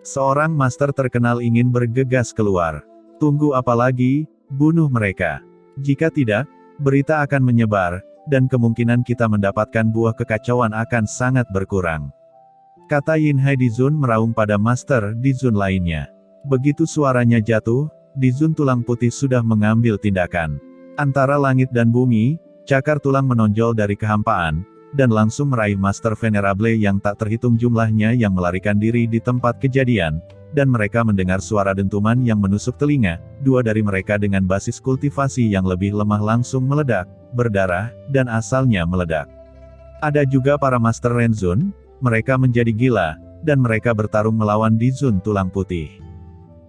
Seorang master terkenal ingin bergegas keluar. Tunggu apa lagi, bunuh mereka. Jika tidak, berita akan menyebar, dan kemungkinan kita mendapatkan buah kekacauan akan sangat berkurang. Kata Yinhai Dizun meraung pada Master Dizun lainnya. Begitu suaranya jatuh, Dizun tulang putih sudah mengambil tindakan. Antara langit dan bumi, cakar tulang menonjol dari kehampaan, dan langsung meraih Master Venerable yang tak terhitung jumlahnya yang melarikan diri di tempat kejadian, dan mereka mendengar suara dentuman yang menusuk telinga. Dua dari mereka dengan basis kultivasi yang lebih lemah langsung meledak, berdarah, dan asalnya meledak. Ada juga para Master Renzun, mereka menjadi gila, dan mereka bertarung melawan Dizun tulang putih.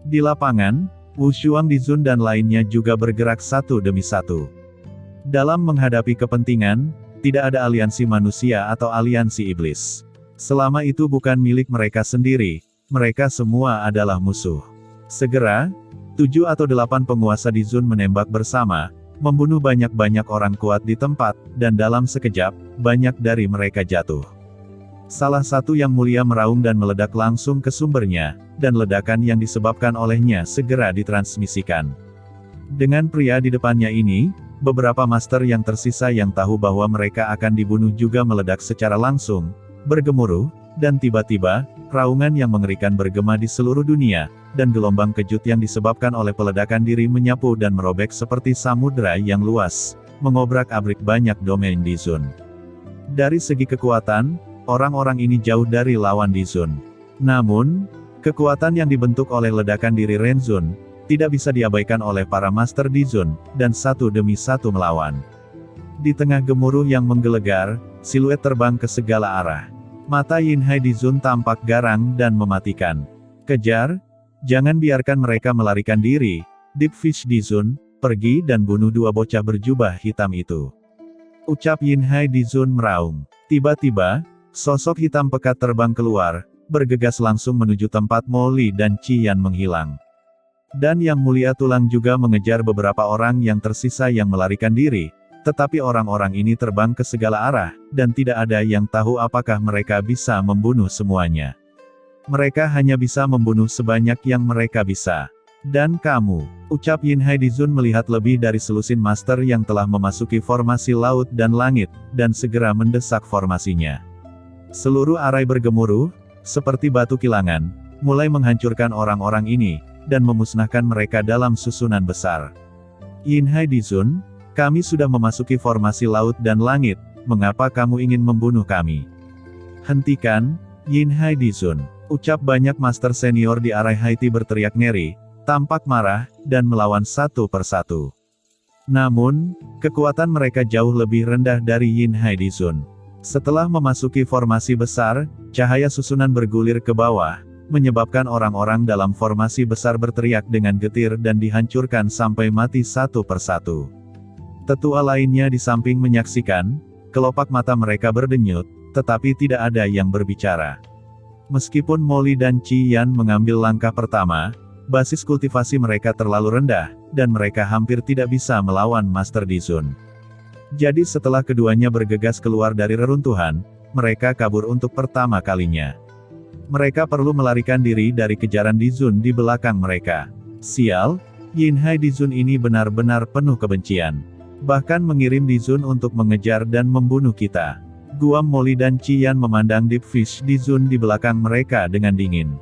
Di lapangan, Wushuang Dizun dan lainnya juga bergerak satu demi satu. Dalam menghadapi kepentingan, tidak ada aliansi manusia atau aliansi iblis. Selama itu bukan milik mereka sendiri, mereka semua adalah musuh. Segera, 7 atau 8 penguasa Dizun menembak bersama, membunuh banyak-banyak orang kuat di tempat, dan dalam sekejap, banyak dari mereka jatuh. Salah satu yang mulia meraung dan meledak langsung ke sumbernya, dan ledakan yang disebabkan olehnya segera ditransmisikan. Dengan pria di depannya ini, beberapa master yang tersisa yang tahu bahwa mereka akan dibunuh juga meledak secara langsung, bergemuruh, dan tiba-tiba, raungan yang mengerikan bergema di seluruh dunia, dan gelombang kejut yang disebabkan oleh peledakan diri menyapu dan merobek seperti samudera yang luas, mengobrak-abrik banyak domain Dizun. Dari segi kekuatan, orang-orang ini jauh dari lawan Dizun. Namun, kekuatan yang dibentuk oleh ledakan diri Renzun, tidak bisa diabaikan oleh para Master Dizun, dan satu demi satu melawan. Di tengah gemuruh yang menggelegar, siluet terbang ke segala arah. Mata Yinhai Dizun tampak garang dan mematikan. Kejar, jangan biarkan mereka melarikan diri. Deep Fish Dizun, pergi dan bunuh dua bocah berjubah hitam itu. Ucap Yinhai Dizun meraung. Tiba-tiba, sosok hitam pekat terbang keluar, bergegas langsung menuju tempat Mo Li dan Qian menghilang. Dan Yang Mulia Tulang juga mengejar beberapa orang yang tersisa yang melarikan diri, tetapi orang-orang ini terbang ke segala arah, dan tidak ada yang tahu apakah mereka bisa membunuh semuanya. Mereka hanya bisa membunuh sebanyak yang mereka bisa. Dan kamu, ucap Yinhai Dizun melihat lebih dari selusin master yang telah memasuki formasi laut dan langit, dan segera mendesak formasinya. Seluruh arai bergemuruh, seperti batu kilangan, mulai menghancurkan orang-orang ini, dan memusnahkan mereka dalam susunan besar. Yinhai Dizun, kami sudah memasuki formasi laut dan langit, mengapa kamu ingin membunuh kami? Hentikan, Yinhai Dizun, ucap banyak master senior di arai Haiti berteriak ngeri, tampak marah, dan melawan satu persatu. Namun, kekuatan mereka jauh lebih rendah dari Yinhai Dizun. Setelah memasuki formasi besar, cahaya susunan bergulir ke bawah, menyebabkan orang-orang dalam formasi besar berteriak dengan getir dan dihancurkan sampai mati satu persatu. Tetua lainnya di samping menyaksikan, kelopak mata mereka berdenyut, tetapi tidak ada yang berbicara. Meskipun Mo Li dan Qian mengambil langkah pertama, basis kultivasi mereka terlalu rendah, dan mereka hampir tidak bisa melawan Master Dizun. Jadi setelah keduanya bergegas keluar dari reruntuhan, mereka kabur untuk pertama kalinya. Mereka perlu melarikan diri dari kejaran Dizun di belakang mereka. Sial, Yinhai Dizun ini benar-benar penuh kebencian. Bahkan mengirim Dizun untuk mengejar dan membunuh kita. Guam Mo Li dan Qian memandang Deep Fish Dizun di belakang mereka dengan dingin.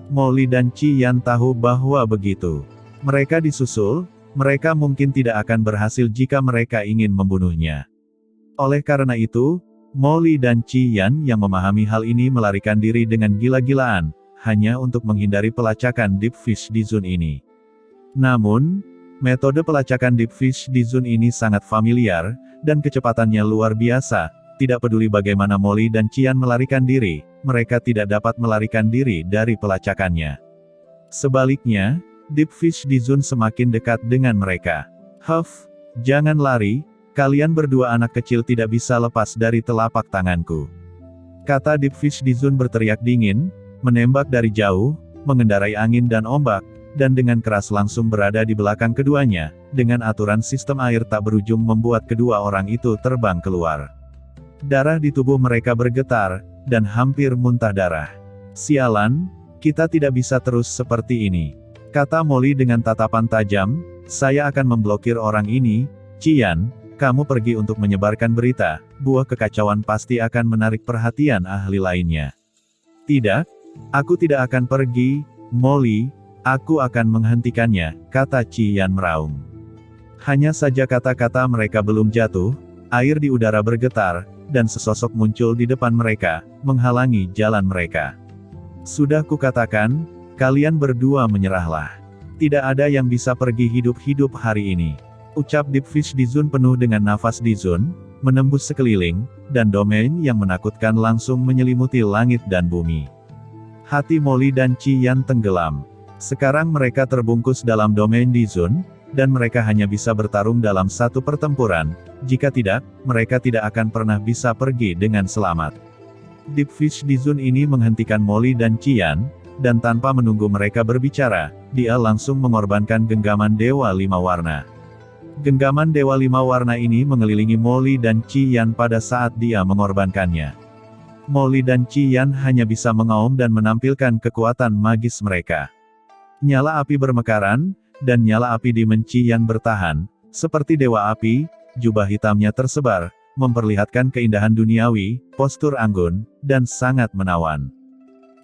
Mo Li dan Qian tahu bahwa begitu mereka disusul, mereka mungkin tidak akan berhasil jika mereka ingin membunuhnya. Oleh karena itu, Mo Li dan Qian yang memahami hal ini melarikan diri dengan gila-gilaan, hanya untuk menghindari pelacakan Deep Fish Dizun ini. Namun, metode pelacakan Deep Fish Dizun ini sangat familiar, dan kecepatannya luar biasa. Tidak peduli bagaimana Mo Li dan Qian melarikan diri, mereka tidak dapat melarikan diri dari pelacakannya. Sebaliknya, Deep Fish Dizun semakin dekat dengan mereka. Huff, jangan lari. Kalian berdua anak kecil tidak bisa lepas dari telapak tanganku. Kata Deep Fish Dizun berteriak dingin, menembak dari jauh, mengendarai angin dan ombak, dan dengan keras langsung berada di belakang keduanya, dengan aturan sistem air tak berujung membuat kedua orang itu terbang keluar. Darah di tubuh mereka bergetar, dan hampir muntah darah. Sialan, Kita tidak bisa terus seperti ini. Kata Molly dengan tatapan tajam, saya akan memblokir orang ini. Qian, kamu pergi untuk menyebarkan berita, buah kekacauan pasti akan menarik perhatian ahli lainnya. Tidak, aku tidak akan pergi, Molly, aku akan menghentikannya, kata Qian meraung. Hanya saja kata-kata mereka belum jatuh, air di udara bergetar, dan sesosok muncul di depan mereka, menghalangi jalan mereka. Sudah kukatakan, kalian berdua menyerahlah. Tidak ada yang bisa pergi hidup-hidup hari ini. Ucap Deep Fish Dizun penuh dengan nafas Dizun, menembus sekeliling, dan domain yang menakutkan langsung menyelimuti langit dan bumi. Hati Molly dan Qian tenggelam. Sekarang mereka terbungkus dalam domain Dizun, dan mereka hanya bisa bertarung dalam satu pertempuran, jika tidak, mereka tidak akan pernah bisa pergi dengan selamat. Deep Fish Dizun ini menghentikan Molly dan Qian, dan tanpa menunggu mereka berbicara, dia langsung mengorbankan genggaman Dewa Lima Warna. Genggaman Dewa Lima Warna ini mengelilingi Molly dan Qian pada saat dia mengorbankannya. Molly dan Qian hanya bisa mengaum dan menampilkan kekuatan magis mereka. Nyala api bermekaran, dan nyala api di Qian bertahan, seperti dewa api, jubah hitamnya tersebar, memperlihatkan keindahan duniawi, postur anggun, dan sangat menawan.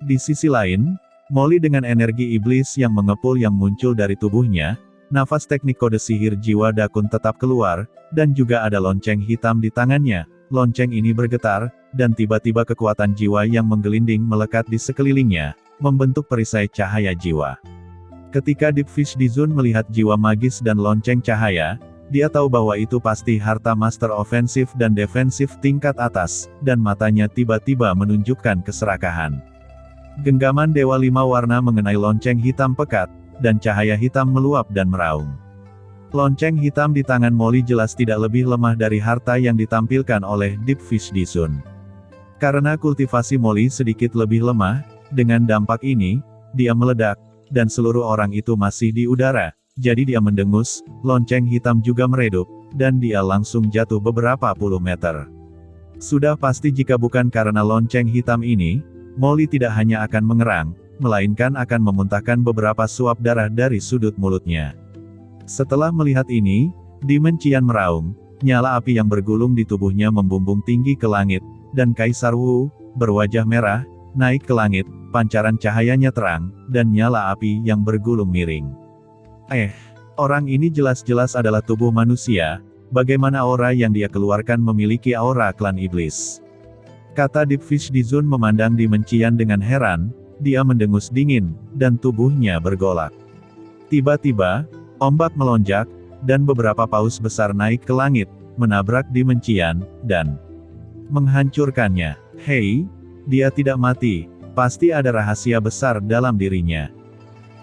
Di sisi lain, Molly dengan energi iblis yang mengepul yang muncul dari tubuhnya, nafas teknik kode sihir jiwa Dakun tetap keluar, dan juga ada lonceng hitam di tangannya. Lonceng ini bergetar, dan tiba-tiba kekuatan jiwa yang menggelinding melekat di sekelilingnya, membentuk perisai cahaya jiwa. Ketika Deep Fish Dizun melihat jiwa magis dan lonceng cahaya, dia tahu bahwa itu pasti harta master ofensif dan defensif tingkat atas, dan matanya tiba-tiba menunjukkan keserakahan. Genggaman Dewa Lima Warna mengenai lonceng hitam pekat, dan cahaya hitam meluap dan meraung. Lonceng hitam di tangan Molly jelas tidak lebih lemah dari harta yang ditampilkan oleh Deep Fish Dizun. Karena kultivasi Molly sedikit lebih lemah, dengan dampak ini, dia meledak, dan seluruh orang itu masih di udara, jadi dia mendengus, lonceng hitam juga meredup, dan dia langsung jatuh beberapa puluh meter. Sudah pasti jika bukan karena lonceng hitam ini, Molly tidak hanya akan mengerang, melainkan akan memuntahkan beberapa suap darah dari sudut mulutnya. Setelah melihat ini, Demon Qian meraung, nyala api yang bergulung di tubuhnya membumbung tinggi ke langit, dan Kaisar Wu, berwajah merah, naik ke langit, pancaran cahayanya terang, dan nyala api yang bergulung miring. Orang ini jelas-jelas adalah tubuh manusia, bagaimana aura yang dia keluarkan memiliki aura klan iblis. Kata Deep Fish Dizun memandang Demon Qian dengan heran, dia mendengus dingin, dan tubuhnya bergolak. Tiba-tiba, ombak melonjak, dan beberapa paus besar naik ke langit, menabrak Demon Qian, dan menghancurkannya. Hei, dia tidak mati, pasti ada rahasia besar dalam dirinya.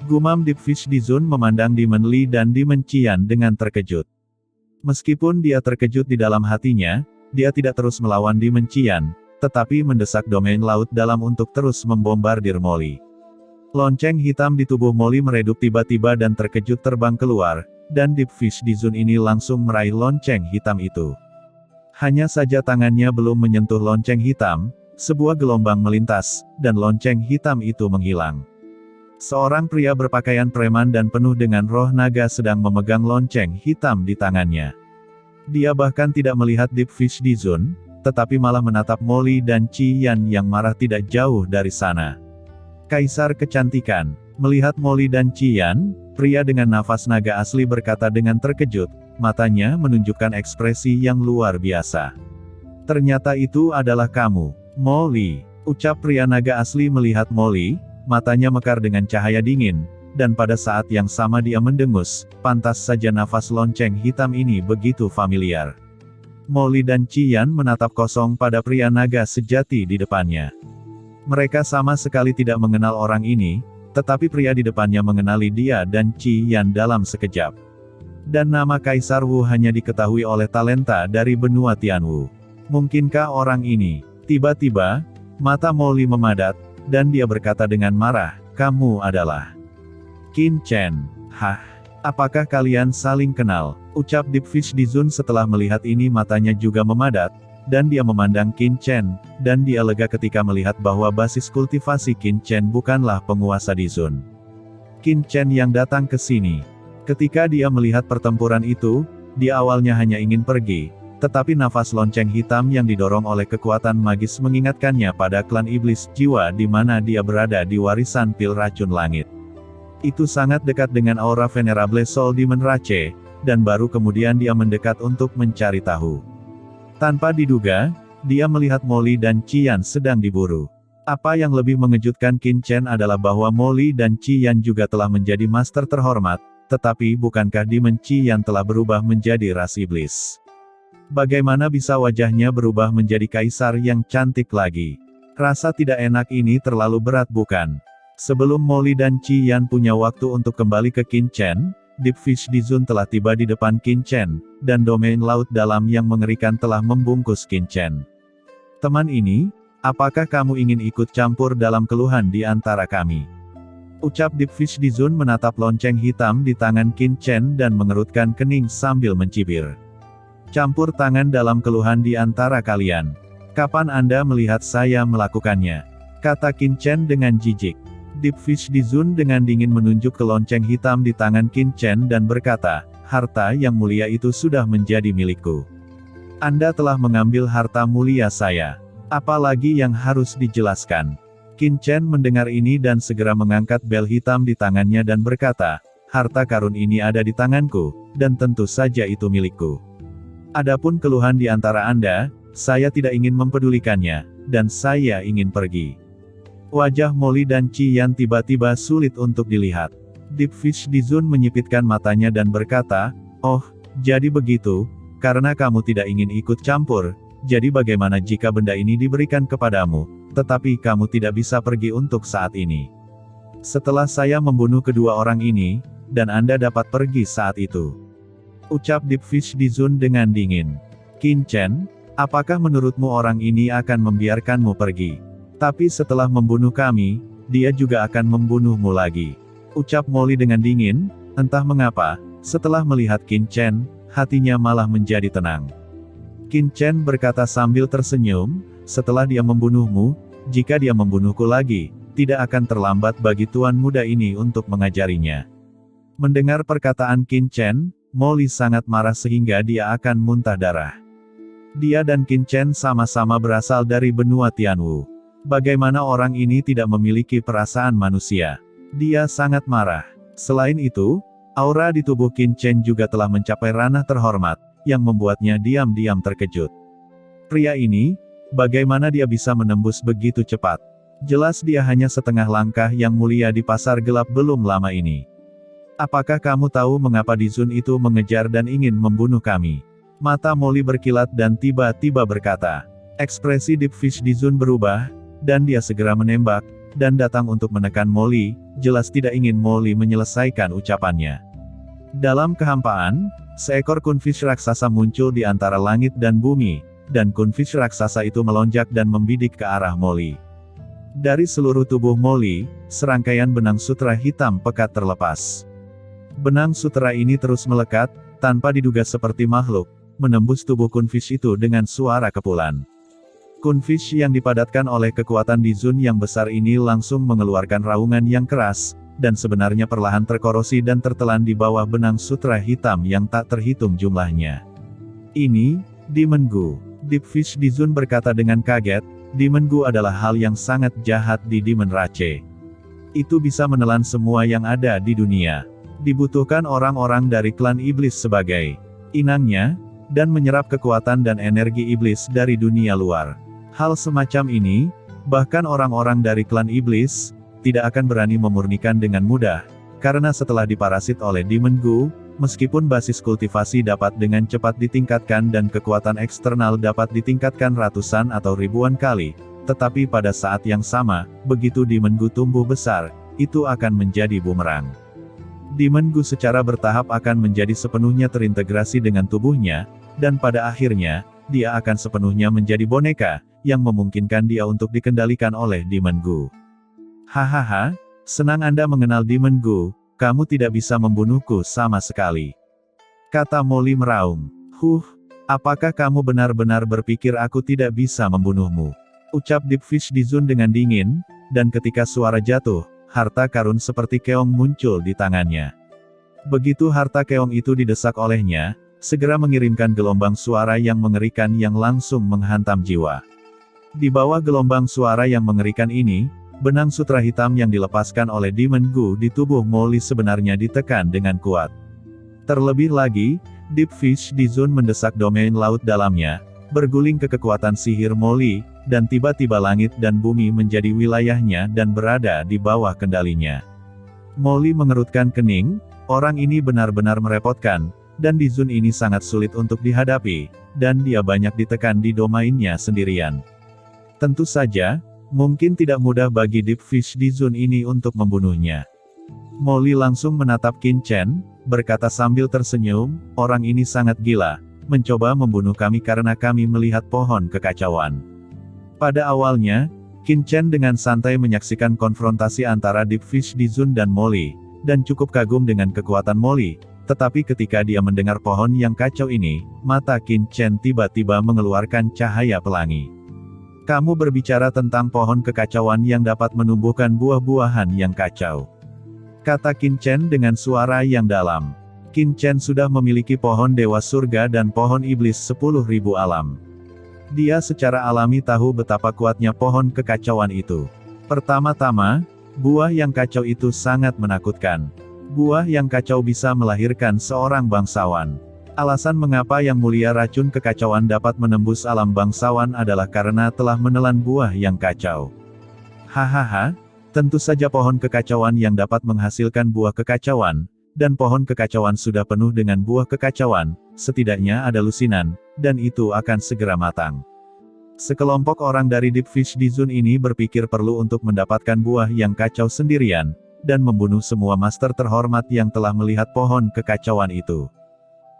Gumam Deep Fish Dizun memandang Demon Li dan Demon Qian dengan terkejut. Meskipun dia terkejut di dalam hatinya, dia tidak terus melawan Demon Qian, tetapi mendesak domain laut dalam untuk terus membombardir Molly. Lonceng hitam di tubuh Molly meredup tiba-tiba dan terkejut terbang keluar, dan Deep Fish Dizun ini langsung meraih lonceng hitam itu. Hanya saja tangannya belum menyentuh lonceng hitam, sebuah gelombang melintas, dan lonceng hitam itu menghilang. Seorang pria berpakaian preman dan penuh dengan roh naga sedang memegang lonceng hitam di tangannya. Dia bahkan tidak melihat Deep Fish Dizun, tetapi malah menatap Molly dan Qian yang marah tidak jauh dari sana. Kaisar Kecantikan, melihat Molly dan Qian, pria dengan nafas naga asli berkata dengan terkejut, matanya menunjukkan ekspresi yang luar biasa. Ternyata itu adalah kamu, Molly, ucap pria naga asli melihat Molly, matanya mekar dengan cahaya dingin, dan pada saat yang sama dia mendengus, pantas saja nafas lonceng hitam ini begitu familiar. Molly dan Qian menatap kosong pada pria naga sejati di depannya. Mereka sama sekali tidak mengenal orang ini, tetapi pria di depannya mengenali dia dan Qian dalam sekejap. Dan nama Kaisar Wu hanya diketahui oleh talenta dari benua Tianwu. Mungkinkah orang ini? Tiba-tiba, mata Molly memadat, dan dia berkata dengan marah, kamu adalah Qin Chen. Hah? Apakah kalian saling kenal? Ucap Deep Fish Dizun setelah melihat ini matanya juga memadat, dan dia memandang Qin Chen, dan dia lega ketika melihat bahwa basis kultivasi Qin Chen bukanlah penguasa di Zun. Qin Chen yang datang ke sini. Ketika dia melihat pertempuran itu, dia awalnya hanya ingin pergi, tetapi nafas lonceng hitam yang didorong oleh kekuatan magis mengingatkannya pada klan iblis jiwa di mana dia berada di warisan pil racun langit. Itu sangat dekat dengan aura Venerable Soul Demon Rache, dan baru kemudian dia mendekat untuk mencari tahu. Tanpa diduga, dia melihat Molly dan Qian sedang diburu. Apa yang lebih mengejutkan Qin Chen adalah bahwa Molly dan Qian juga telah menjadi master terhormat, tetapi bukankah Demon Qian telah berubah menjadi ras iblis? Bagaimana bisa wajahnya berubah menjadi kaisar yang cantik lagi? Rasa tidak enak ini terlalu berat bukan? Sebelum Molly dan Qian punya waktu untuk kembali ke Qin Chen, Deep Fish di Zun telah tiba di depan Qin Chen, dan domain laut dalam yang mengerikan telah membungkus Qin Chen. Teman ini, apakah kamu ingin ikut campur dalam keluhan di antara kami? Ucap Deep Fish di Zun menatap lonceng hitam di tangan Qin Chen dan mengerutkan kening sambil mencibir. Campur tangan dalam keluhan di antara kalian. Kapan Anda melihat saya melakukannya? Kata Qin Chen dengan jijik. Deep Fish di Zun dengan dingin menunjuk ke lonceng hitam di tangan Qin Chen dan berkata, harta yang mulia itu sudah menjadi milikku. Anda telah mengambil harta mulia saya. Apalagi yang harus dijelaskan? Qin Chen mendengar ini dan segera mengangkat bel hitam di tangannya dan berkata, harta karun ini ada di tanganku, dan tentu saja itu milikku. Adapun keluhan di antara Anda, saya tidak ingin mempedulikannya, dan saya ingin pergi. Wajah Molly dan Qian tiba-tiba sulit untuk dilihat. Deep Fish di Zun menyipitkan matanya dan berkata, oh, jadi begitu, karena kamu tidak ingin ikut campur, jadi bagaimana jika benda ini diberikan kepadamu, tetapi kamu tidak bisa pergi untuk saat ini. Setelah saya membunuh kedua orang ini, dan Anda dapat pergi saat itu. Ucap Deep Fish di Zun dengan dingin. Qin Chen, apakah menurutmu orang ini akan membiarkanmu pergi? Tapi setelah membunuh kami, dia juga akan membunuhmu lagi. Ucap Molly dengan dingin, entah mengapa, setelah melihat Qin Chen, hatinya malah menjadi tenang. Qin Chen berkata sambil tersenyum, setelah dia membunuhmu, jika dia membunuhku lagi, tidak akan terlambat bagi tuan muda ini untuk mengajarinya. Mendengar perkataan Qin Chen, Molly sangat marah sehingga dia akan muntah darah. Dia dan Qin Chen sama-sama berasal dari benua Tianwu. Bagaimana orang ini tidak memiliki perasaan manusia? Dia sangat marah. Selain itu, aura di tubuh Qin Chen juga telah mencapai ranah terhormat, yang membuatnya diam-diam terkejut. Pria ini, bagaimana dia bisa menembus begitu cepat? Jelas dia hanya setengah langkah yang mulia di pasar gelap belum lama ini. Apakah kamu tahu mengapa Di Zun itu mengejar dan ingin membunuh kami? Mata Molly berkilat dan tiba-tiba berkata. Ekspresi Deep Fish Di Zun berubah, dan dia segera menembak, dan datang untuk menekan Molly, jelas tidak ingin Molly menyelesaikan ucapannya. Dalam kehampaan, seekor kunfish raksasa muncul di antara langit dan bumi, dan kunfish raksasa itu melonjak dan membidik ke arah Molly. Dari seluruh tubuh Molly, serangkaian benang sutra hitam pekat terlepas. Benang sutra ini terus melekat, tanpa diduga seperti makhluk, menembus tubuh kunfish itu dengan suara kepulan. Kunfish yang dipadatkan oleh kekuatan Di Zun yang besar ini langsung mengeluarkan raungan yang keras, dan sebenarnya perlahan terkorosi dan tertelan di bawah benang sutra hitam yang tak terhitung jumlahnya. Ini, Demon Gu. Deep Fish Di Zun berkata dengan kaget, Demon Gu adalah hal yang sangat jahat di Demon Rache. Itu bisa menelan semua yang ada di dunia. Dibutuhkan orang-orang dari klan iblis sebagai inangnya, dan menyerap kekuatan dan energi iblis dari dunia luar. Hal semacam ini, bahkan orang-orang dari klan iblis, tidak akan berani memurnikan dengan mudah, karena setelah diparasit oleh Demon Gu, meskipun basis kultivasi dapat dengan cepat ditingkatkan dan kekuatan eksternal dapat ditingkatkan ratusan atau ribuan kali, tetapi pada saat yang sama, begitu Demon Gu tumbuh besar, itu akan menjadi bumerang. Demon Gu secara bertahap akan menjadi sepenuhnya terintegrasi dengan tubuhnya, dan pada akhirnya, dia akan sepenuhnya menjadi boneka, yang memungkinkan dia untuk dikendalikan oleh Demon Gu. Hahaha, senang Anda mengenal Demon Gu, kamu tidak bisa membunuhku sama sekali. Kata Molly meraung. Apakah kamu benar-benar berpikir aku tidak bisa membunuhmu? Ucap Deep Fish Dizun dengan dingin, dan ketika suara jatuh, harta karun seperti keong muncul di tangannya. Begitu harta keong itu didesak olehnya, segera mengirimkan gelombang suara yang mengerikan yang langsung menghantam jiwa. Di bawah gelombang suara yang mengerikan ini, benang sutra hitam yang dilepaskan oleh Demon Gu di tubuh Molly sebenarnya ditekan dengan kuat. Terlebih lagi, Deep Fish Dizun mendesak domain laut dalamnya, berguling ke kekuatan sihir Molly, dan tiba-tiba langit dan bumi menjadi wilayahnya dan berada di bawah kendalinya. Molly mengerutkan kening, orang ini benar-benar merepotkan, dan Dizun ini sangat sulit untuk dihadapi, dan dia banyak ditekan di domainnya sendirian. Tentu saja, mungkin tidak mudah bagi Deep Fish Dizun ini untuk membunuhnya. Molly langsung menatap Qin Chen, berkata sambil tersenyum, orang ini sangat gila, mencoba membunuh kami karena kami melihat pohon kekacauan. Pada awalnya, Qin Chen dengan santai menyaksikan konfrontasi antara Deep Fish Dizun dan Molly, dan cukup kagum dengan kekuatan Molly, tetapi ketika dia mendengar pohon yang kacau ini, mata Qin Chen tiba-tiba mengeluarkan cahaya pelangi. Kamu berbicara tentang pohon kekacauan yang dapat menumbuhkan buah-buahan yang kacau. Kata Qin Chen dengan suara yang dalam. Qin Chen sudah memiliki pohon Dewa Surga dan pohon Iblis 10.000 alam. Dia secara alami tahu betapa kuatnya pohon kekacauan itu. Pertama-tama, buah yang kacau itu sangat menakutkan. Buah yang kacau bisa melahirkan seorang bangsawan. Alasan mengapa Yang Mulia racun kekacauan dapat menembus alam bangsawan adalah karena telah menelan buah yang kacau. Hahaha. Tentu saja pohon kekacauan yang dapat menghasilkan buah kekacauan, dan pohon kekacauan sudah penuh dengan buah kekacauan, setidaknya ada lusinan, dan itu akan segera matang. Sekelompok orang dari Deep Fish Dizun ini berpikir perlu untuk mendapatkan buah yang kacau sendirian, dan membunuh semua master terhormat yang telah melihat pohon kekacauan itu.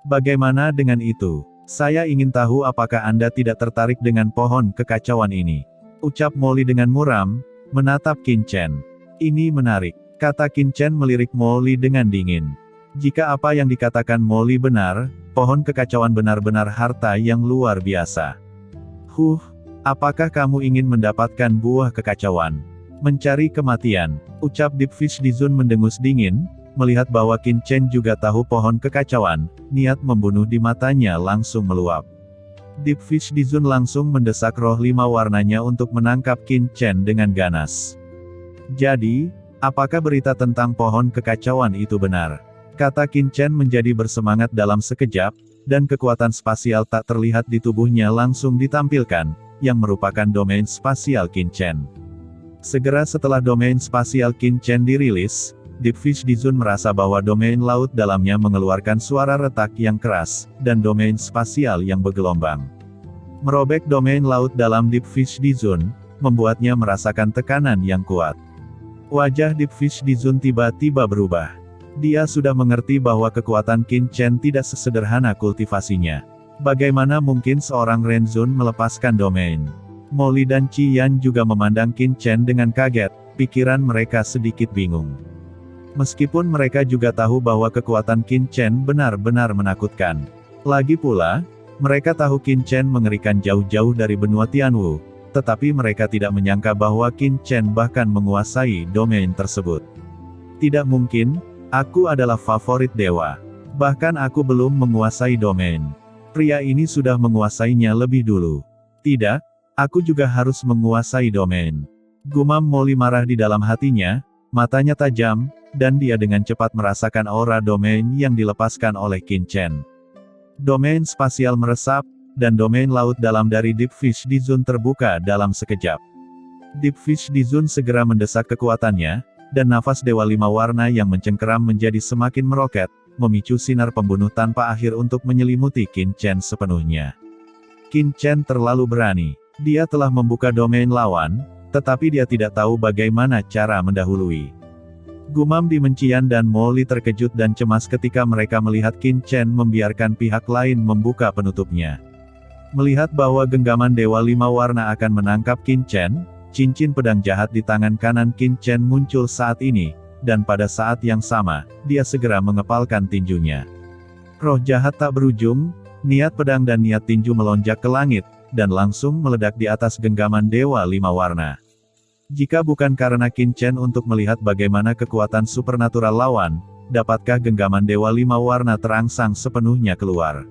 Bagaimana dengan itu? Saya ingin tahu apakah Anda tidak tertarik dengan pohon kekacauan ini? Ucap Molly dengan muram, menatap Qin Chen. Ini menarik, kata Qin Chen melirik Molly dengan dingin. Jika apa yang dikatakan Molly benar, pohon kekacauan benar-benar harta yang luar biasa. Apakah kamu ingin mendapatkan buah kekacauan? Mencari kematian, ucap Deep Fish Dizun mendengus dingin, melihat bahwa Qin Chen juga tahu pohon kekacauan, niat membunuh di matanya langsung meluap. Deep Fish Dizun langsung mendesak roh 5 warnanya untuk menangkap Qin Chen dengan ganas. Jadi, apakah berita tentang pohon kekacauan itu benar? Kata Qin Chen menjadi bersemangat dalam sekejap, dan kekuatan spasial tak terlihat di tubuhnya langsung ditampilkan, yang merupakan domain spasial Qin Chen. Segera setelah domain spasial Qin Chen dirilis, Deep Fish Dizun merasa bahwa domain laut dalamnya mengeluarkan suara retak yang keras, dan domain spasial yang bergelombang. Merobek domain laut dalam Deep Fish Dizun, membuatnya merasakan tekanan yang kuat. Wajah Deep Fish Dizun tiba-tiba berubah. Dia sudah mengerti bahwa kekuatan Qin Chen tidak sesederhana kultivasinya. Bagaimana mungkin seorang Renzun melepaskan domain? Molly dan Qi Yan juga memandang Qin Chen dengan kaget, pikiran mereka sedikit bingung. Meskipun mereka juga tahu bahwa kekuatan Qin Chen benar-benar menakutkan. Lagi pula, mereka tahu Qin Chen mengerikan jauh-jauh dari benua Tianwu, tetapi mereka tidak menyangka bahwa Qin Chen bahkan menguasai domain tersebut. Tidak mungkin, aku adalah favorit dewa. Bahkan aku belum menguasai domain. Pria ini sudah menguasainya lebih dulu. Tidak, aku juga harus menguasai domain. Gumam Molly marah di dalam hatinya, matanya tajam, dan dia dengan cepat merasakan aura domain yang dilepaskan oleh Qin Chen. Domain spasial meresap, dan domain laut dalam dari Deep Fish Dizun terbuka dalam sekejap. Deep Fish Dizun segera mendesak kekuatannya, dan nafas Dewa 5 warna yang mencengkeram menjadi semakin meroket, memicu sinar pembunuh tanpa akhir untuk menyelimuti Qin Chen sepenuhnya. Qin Chen terlalu berani. Dia telah membuka domain lawan, tetapi dia tidak tahu bagaimana cara mendahului. Gumam Dimencian dan Molly terkejut dan cemas ketika mereka melihat Qin Chen membiarkan pihak lain membuka penutupnya. Melihat bahwa genggaman Dewa 5 warna akan menangkap Qin Chen, cincin pedang jahat di tangan kanan Qin Chen muncul saat ini, dan pada saat yang sama, dia segera mengepalkan tinjunya. Roh jahat tak berujung, Niat pedang dan niat tinju melonjak ke langit, dan langsung meledak di atas genggaman Dewa Lima Warna. Jika bukan karena Qin Chen untuk melihat bagaimana kekuatan supernatural lawan, dapatkah genggaman Dewa Lima Warna terangsang sepenuhnya keluar?